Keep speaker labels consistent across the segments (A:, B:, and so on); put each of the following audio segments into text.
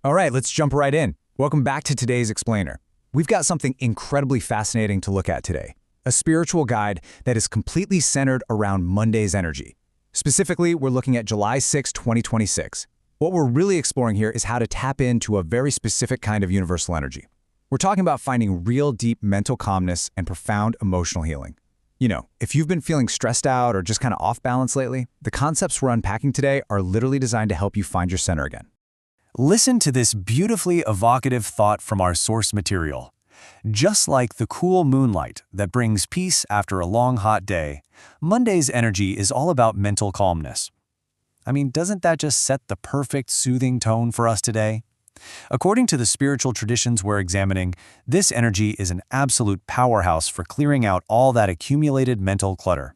A: All right, let's jump right in. Welcome back to today's explainer. We've got something incredibly fascinating to look at today, a spiritual guide that is completely centered around Monday's energy. Specifically, we're looking at July 6, 2026. What we're really exploring here is how to tap into a very specific kind of universal energy. We're talking about finding real deep mental calmness and profound emotional healing. You know, if you've been feeling stressed out or just kind of off balance lately, the concepts we're unpacking today are literally designed to help you find your center again.
B: Listen to this beautifully evocative thought from our source material. Just like the cool moonlight that brings peace after a long hot day, Monday's energy is all about mental calmness. I mean, doesn't that just set the perfect soothing tone for us today? According to the spiritual traditions we're examining, this energy is an absolute powerhouse for clearing out all that accumulated mental clutter.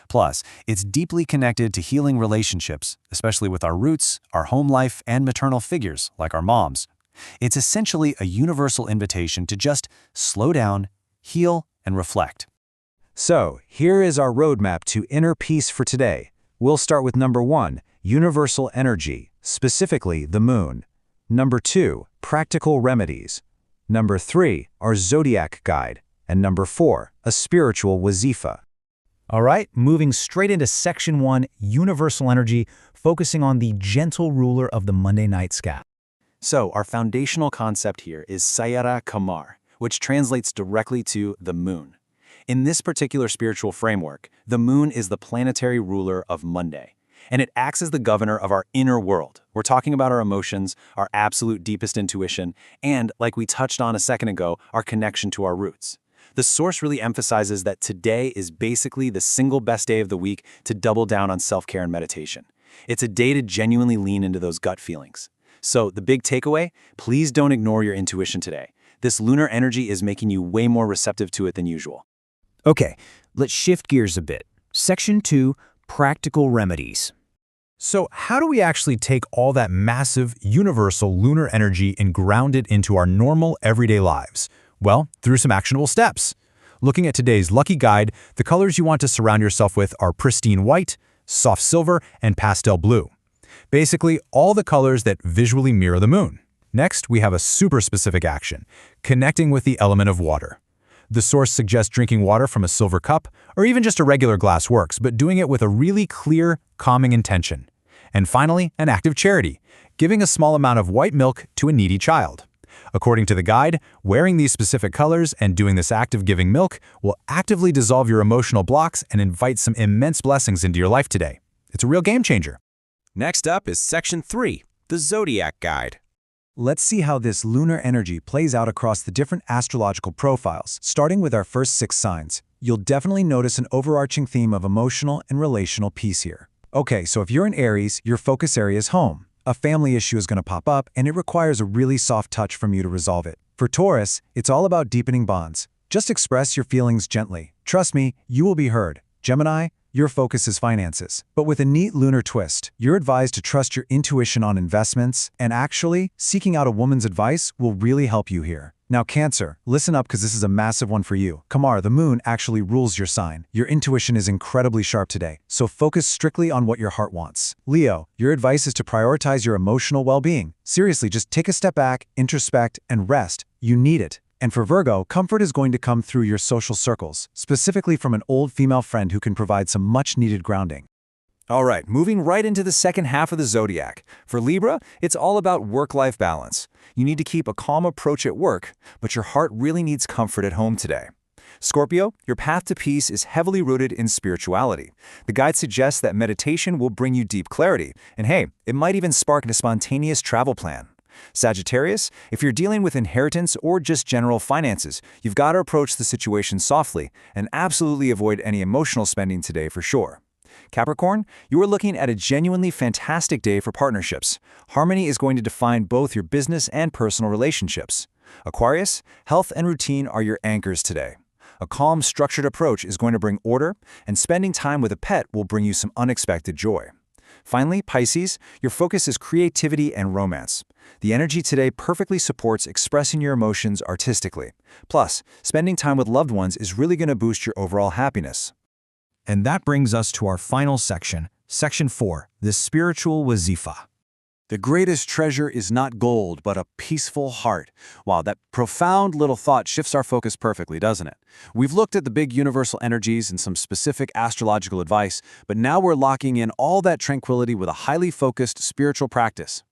B: Plus, it's deeply connected to healing relationships, especially with our roots, our home life, and maternal figures, like our moms. It's essentially a universal invitation to just slow down, heal, and reflect.
A: So, here is our roadmap to inner peace for today. We'll start with number 1, universal energy, specifically the moon. Number 2, practical remedies. Number 3, our zodiac guide. And number 4, a spiritual wazifa. All right, moving straight into section 1, universal energy, focusing on the gentle ruler of the Monday night sky.
B: So, our foundational concept here is Sayyara Qamar, which translates directly to the moon. In this particular spiritual framework, the moon is the planetary ruler of Monday, and it acts as the governor of our inner world. We're talking about our emotions, our absolute deepest intuition, and, like we touched on a second ago, our connection to our roots. The source really emphasizes that today is basically the single best day of the week to double down on self-care and meditation. It's a day to genuinely lean into those gut feelings. So the big takeaway, please don't ignore your intuition today. This lunar energy is making you way more receptive to it than usual.
C: Okay, let's shift gears a bit. Section 2, practical remedies.
D: So how do we actually take all that massive, universal lunar energy and ground it into our normal, everyday lives? Well, through some actionable steps. Looking at today's lucky guide, the colors you want to surround yourself with are pristine white, soft silver, and pastel blue. Basically, all the colors that visually mirror the moon. Next, we have a super specific action, connecting with the element of water. The source suggests drinking water from a silver cup, or even just a regular glass works, but doing it with a really clear, calming intention. And finally, an act of charity, giving a small amount of white milk to a needy child. According to the guide, wearing these specific colors and doing this act of giving milk will actively dissolve your emotional blocks and invite some immense blessings into your life today. It's a real game changer.
E: Next up is Section 3, the Zodiac Guide.
A: Let's see how this lunar energy plays out across the different astrological profiles. Starting with our first 6 signs, you'll definitely notice an overarching theme of emotional and relational peace here. Okay, so if you're in Aries, your focus area is home. A family issue is going to pop up, and it requires a really soft touch from you to resolve it. For Taurus, it's all about deepening bonds. Just express your feelings gently. Trust me, you will be heard. Gemini, your focus is finances. But with a neat lunar twist, you're advised to trust your intuition on investments, and actually, seeking out a woman's advice will really help you here. Now Cancer, listen up because this is a massive one for you. Qamar, the moon actually rules your sign. Your intuition is incredibly sharp today, so focus strictly on what your heart wants. Leo, your advice is to prioritize your emotional well-being. Seriously, just take a step back, introspect, and rest. You need it. And for Virgo, comfort is going to come through your social circles, specifically from an old female friend who can provide some much-needed grounding.
E: All right, moving right into the second half of the zodiac. For Libra, it's all about work-life balance. You need to keep a calm approach at work, but your heart really needs comfort at home today. Scorpio, your path to peace is heavily rooted in spirituality. The guide suggests that meditation will bring you deep clarity, and hey, it might even spark a spontaneous travel plan. Sagittarius, if you're dealing with inheritance or just general finances, you've got to approach the situation softly and absolutely avoid any emotional spending today for sure. Capricorn, you are looking at a genuinely fantastic day for partnerships. Harmony is going to define both your business and personal relationships. Aquarius, health and routine are your anchors today. A calm, structured approach is going to bring order, and spending time with a pet will bring you some unexpected joy. Finally, Pisces, your focus is creativity and romance. The energy today perfectly supports expressing your emotions artistically. Plus, spending time with loved ones is really going to boost your overall happiness.
D: And that brings us to our final section, Section 4, the spiritual wazifa.
E: The greatest treasure is not gold, but a peaceful heart. Wow, that profound little thought shifts our focus perfectly, doesn't it? We've looked at the big universal energies and some specific astrological advice, but now we're locking in all that tranquility with a highly focused spiritual practice.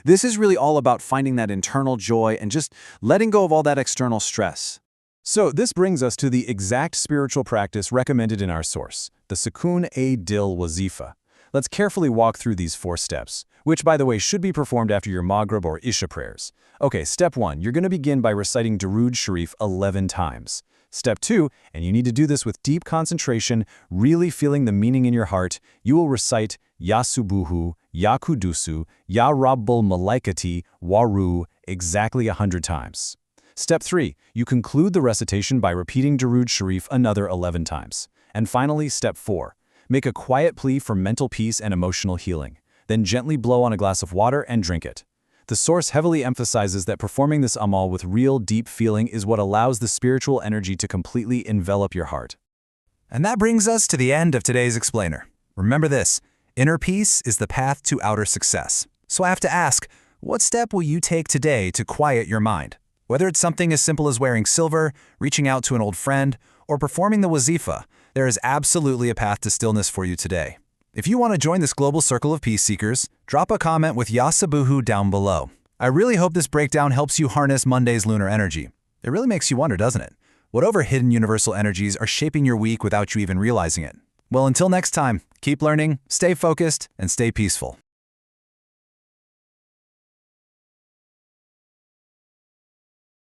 E: This is really all about finding that internal joy and just letting go of all that external stress.
A: So this brings us to the exact spiritual practice recommended in our source, the Sukoon-e-Dil Wazifa. Let's carefully walk through these 4 steps, which, by the way, should be performed after your Maghrib or Isha prayers. Okay, step 1, you're going to begin by reciting Durood Sharif 11 times. Step 2, and you need to do this with deep concentration, really feeling the meaning in your heart, you will recite Ya Subboohu, Ya Quddoosu, Ya Rabbul Malaikati, Waru exactly 100 times. Step 3, you conclude the recitation by repeating Durood Sharif another 11 times. And finally, step 4, make a quiet plea for mental peace and emotional healing. Then gently blow on a glass of water and drink it. The source heavily emphasizes that performing this amal with real deep feeling is what allows the spiritual energy to completely envelop your heart.
D: And that brings us to the end of today's explainer. Remember this, inner peace is the path to outer success. So I have to ask, what step will you take today to quiet your mind? Whether it's something as simple as wearing silver, reaching out to an old friend, or performing the Wazifa, there is absolutely a path to stillness for you today. If you want to join this global circle of peace seekers, drop a comment with Ya Subboohu down below. I really hope this breakdown helps you harness Monday's lunar energy. It really makes you wonder, doesn't it? What hidden universal energies are shaping your week without you even realizing it? Well, until next time, keep learning, stay focused, and stay peaceful.